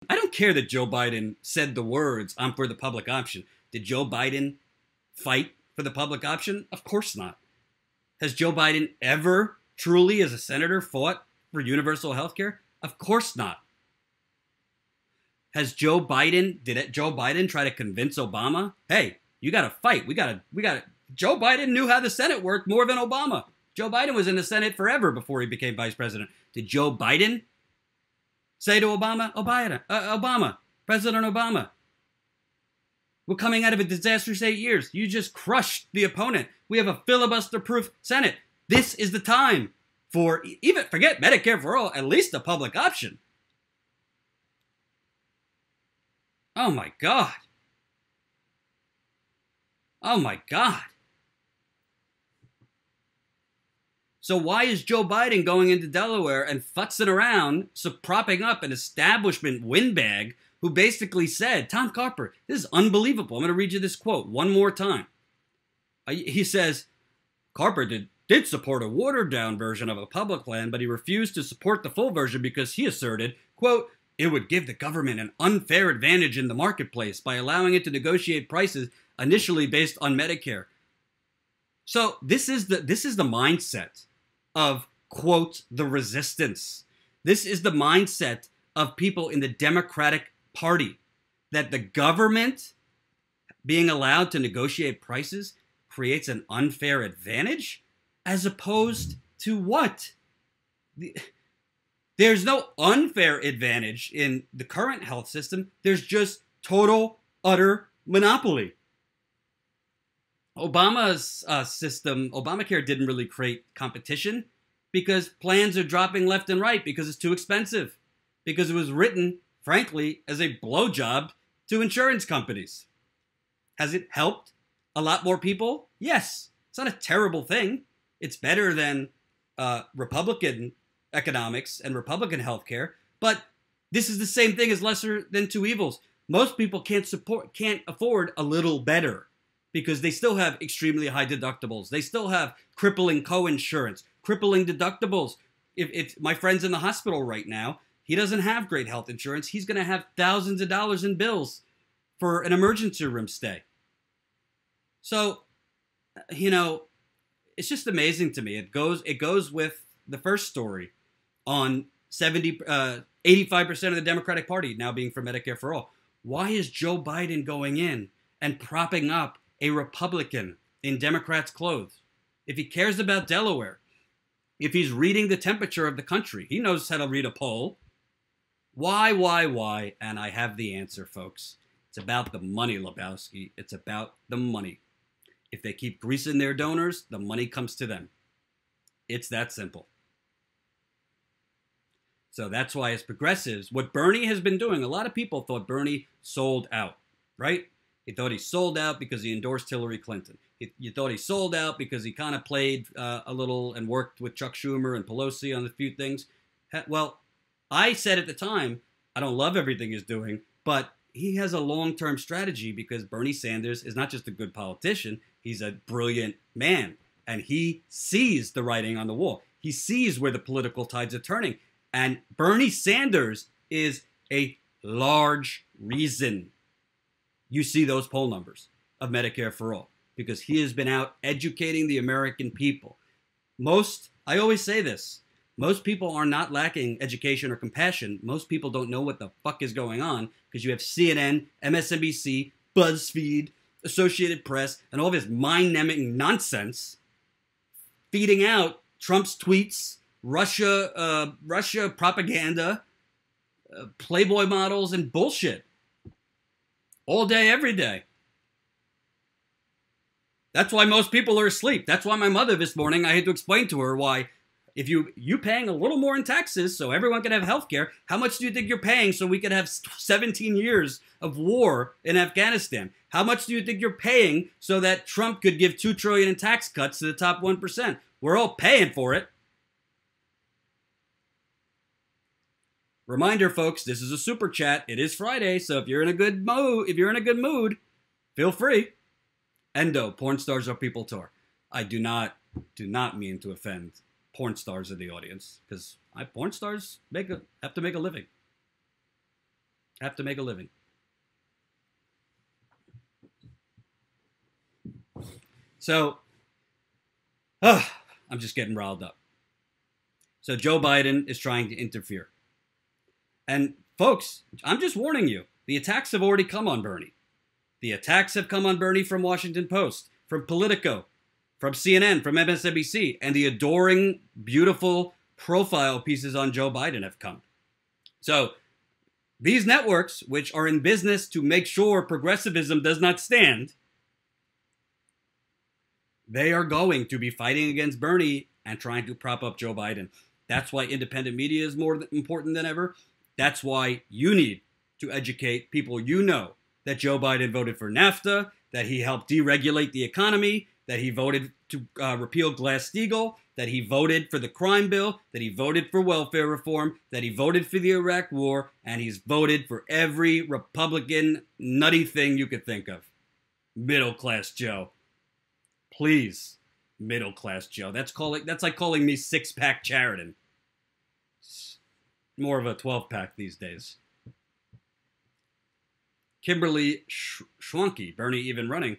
I don't care that Joe Biden said the words, "I'm for the public option." Did Joe Biden fight for the public option? Of course not. Has Joe Biden ever truly, as a senator, fought for universal health care? Of course not. Did Joe Biden try to convince Obama, hey, you got to fight. Joe Biden knew how the Senate worked more than Obama. Joe Biden was in the Senate forever before he became vice president. Did Joe Biden say to Obama, President Obama, we're coming out of a disastrous 8 years. You just crushed the opponent. We have a filibuster-proof Senate. This is the time for, even forget Medicare for all, at least a public option. Oh my God. Oh my God. So why is Joe Biden going into Delaware and futzing around, so propping up an establishment windbag who basically said, Tom Carper, this is unbelievable. I'm going to read you this quote one more time. He says, Carper did support a watered-down version of a public plan, but he refused to support the full version because he asserted, quote, it would give the government an unfair advantage in the marketplace by allowing it to negotiate prices initially based on Medicare. So this is the mindset of, quote, the resistance. This is the mindset of people in the Democratic Party, that the government being allowed to negotiate prices creates an unfair advantage, as opposed to what? There's no unfair advantage in the current health system. There's just total, utter monopoly. Obama's system, Obamacare, didn't really create competition because plans are dropping left and right because it's too expensive. Because it was written, frankly, as a blowjob to insurance companies. Has it helped a lot more people? Yes. It's not a terrible thing. It's better than Republican economics and Republican healthcare, but this is the same thing as lesser than two evils. Most people can't afford a little better because they still have extremely high deductibles. They still have crippling co-insurance, crippling deductibles. If my friend's in the hospital right now, he doesn't have great health insurance. He's going to have thousands of dollars in bills for an emergency room stay. So, you know, it's just amazing to me. It goes with the first story on 85% of the Democratic Party now being for Medicare for all. Why is Joe Biden going in and propping up a Republican in Democrats' clothes? If he cares about Delaware, if he's reading the temperature of the country, he knows how to read a poll. Why? And I have the answer, folks. It's about the money, Lebowski. It's about the money. If they keep greasing their donors, the money comes to them. It's that simple. So that's why as progressives, what Bernie has been doing, a lot of people thought Bernie sold out, right? He thought he sold out because he endorsed Hillary Clinton. You thought he sold out because he kind of played a little and worked with Chuck Schumer and Pelosi on a few things. Well, I said at the time, I don't love everything he's doing, but he has a long-term strategy because Bernie Sanders is not just a good politician, he's a brilliant man. And he sees the writing on the wall. He sees where the political tides are turning. And Bernie Sanders is a large reason you see those poll numbers of Medicare for all, because he has been out educating the American people. I always say this, most people are not lacking education or compassion. Most people don't know what the fuck is going on because you have CNN, MSNBC, BuzzFeed, Associated Press, and all this mind-numbing nonsense feeding out Trump's tweets, Russia propaganda, Playboy models, and bullshit. All day, every day. That's why most people are asleep. That's why my mother this morning, I had to explain to her why, if you paying a little more in taxes so everyone can have health care, how much do you think you're paying so we could have 17 years of war in Afghanistan? How much do you think you're paying so that Trump could give $2 trillion in tax cuts to the top 1%? We're all paying for it. Reminder, folks, this is a super chat. It is Friday, so if you're in a good mood, feel free. Endo, porn stars are people tour. I do not mean to offend porn stars in the audience, because porn stars have to make a living. Have to make a living. So, I'm just getting riled up. So Joe Biden is trying to interfere. And folks, I'm just warning you, the attacks have already come on Bernie. The attacks have come on Bernie from Washington Post, from Politico, from CNN, from MSNBC, and the adoring, beautiful profile pieces on Joe Biden have come. So these networks, which are in business to make sure progressivism does not stand, they are going to be fighting against Bernie and trying to prop up Joe Biden. That's why independent media is more important than ever. That's why you need to educate people you know that Joe Biden voted for NAFTA, that he helped deregulate the economy, that he voted to repeal Glass-Steagall, that he voted for the crime bill, that he voted for welfare reform, that he voted for the Iraq War, and he's voted for every Republican nutty thing you could think of. Middle-class Joe. Please, middle-class Joe. That's like calling me six-pack Sheridan. It's more of a 12-pack these days. Kimberly Schwanke, Bernie even running.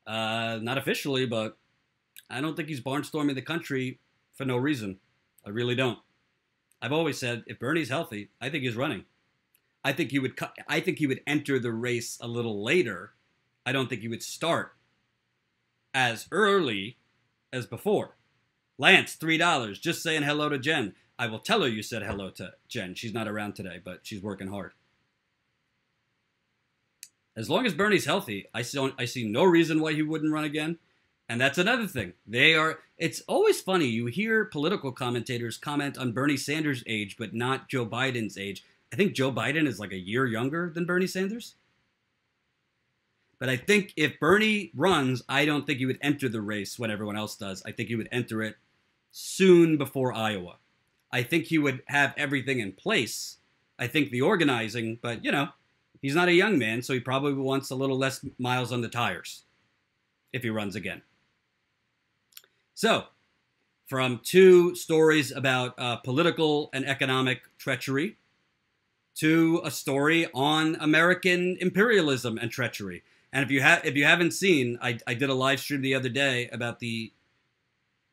Not officially, but I don't think he's barnstorming the country for no reason. I really don't. I've always said, if Bernie's healthy, I think he's running. I think he would enter the race a little later. I don't think he would start as early as before. Lance, $3, just saying hello to Jen. I will tell her you said hello to Jen. She's not around today, but she's working hard. As long as Bernie's healthy, I see no reason why he wouldn't run again. And that's another thing. It's always funny. You hear political commentators comment on Bernie Sanders' age, but not Joe Biden's age. I think Joe Biden is like a year younger than Bernie Sanders. But I think if Bernie runs, I don't think he would enter the race when everyone else does. I think he would enter it soon before Iowa. I think he would have everything in place. I think the organizing, but, you know, he's not a young man, so he probably wants a little less miles on the tires if he runs again. So, from two stories about political and economic treachery to a story on American imperialism and treachery. And if you haven't seen, I did a live stream the other day about the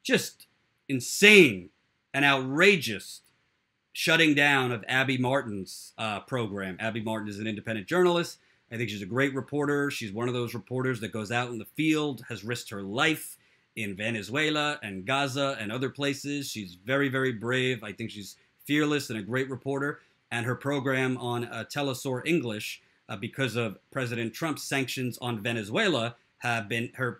just insane and outrageous shutting down of Abby Martin's program. Abby Martin is an independent journalist. I think she's a great reporter. She's one of those reporters that goes out in the field, has risked her life in Venezuela and Gaza and other places. She's very, very brave. I think she's fearless and a great reporter. And her program on Telesur English, because of President Trump's sanctions on Venezuela,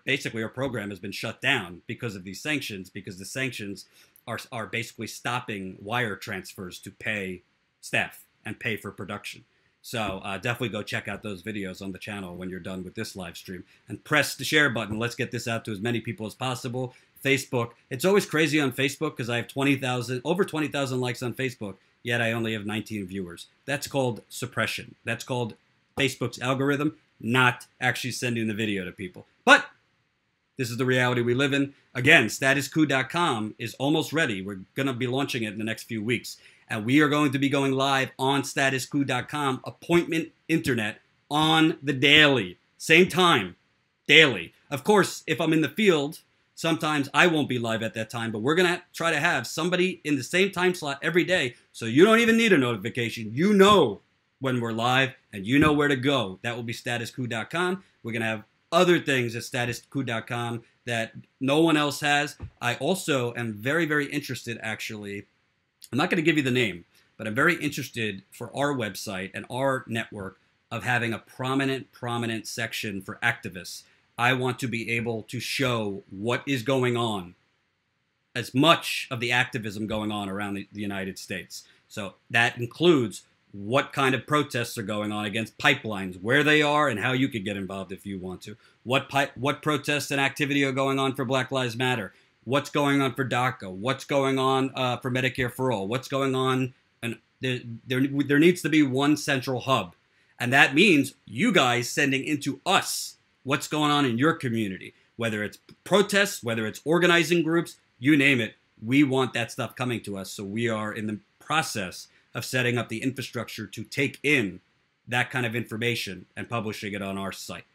basically her program has been shut down because of these sanctions, because the sanctions are basically stopping wire transfers to pay staff and pay for production. So definitely go check out those videos on the channel when you're done with this live stream. And press the share button. Let's get this out to as many people as possible. Facebook. It's always crazy on Facebook because I have over 20,000 likes on Facebook, yet I only have 19 viewers. That's called suppression. That's called Facebook's algorithm not actually sending the video to people. But this is the reality we live in. Again, statuscoup.com is almost ready. We're going to be launching it in the next few weeks. And we are going to be going live on statuscoup.com, appointment internet, on the daily. Same time, daily. Of course, if I'm in the field, sometimes I won't be live at that time, but we're going to try to have somebody in the same time slot every day, so you don't even need a notification. You know when we're live, and you know where to go. That will be statuscoup.com. We're going to have other things at statuscoup.com that no one else has. I also am very, very interested, actually. I'm not going to give you the name, but I'm very interested for our website and our network of having a prominent section for activists. I want to be able to show what is going on, as much of the activism going on around the United States. So that includes what kind of protests are going on against pipelines, where they are, and how you could get involved if you want to. What protests and activity are going on for Black Lives Matter? What's going on for DACA? What's going on for Medicare for All? What's going on? And there needs to be one central hub. And that means you guys sending into us what's going on in your community. Whether it's protests, whether it's organizing groups, you name it. We want that stuff coming to us. So we are in the process of setting up the infrastructure to take in that kind of information and publishing it on our site.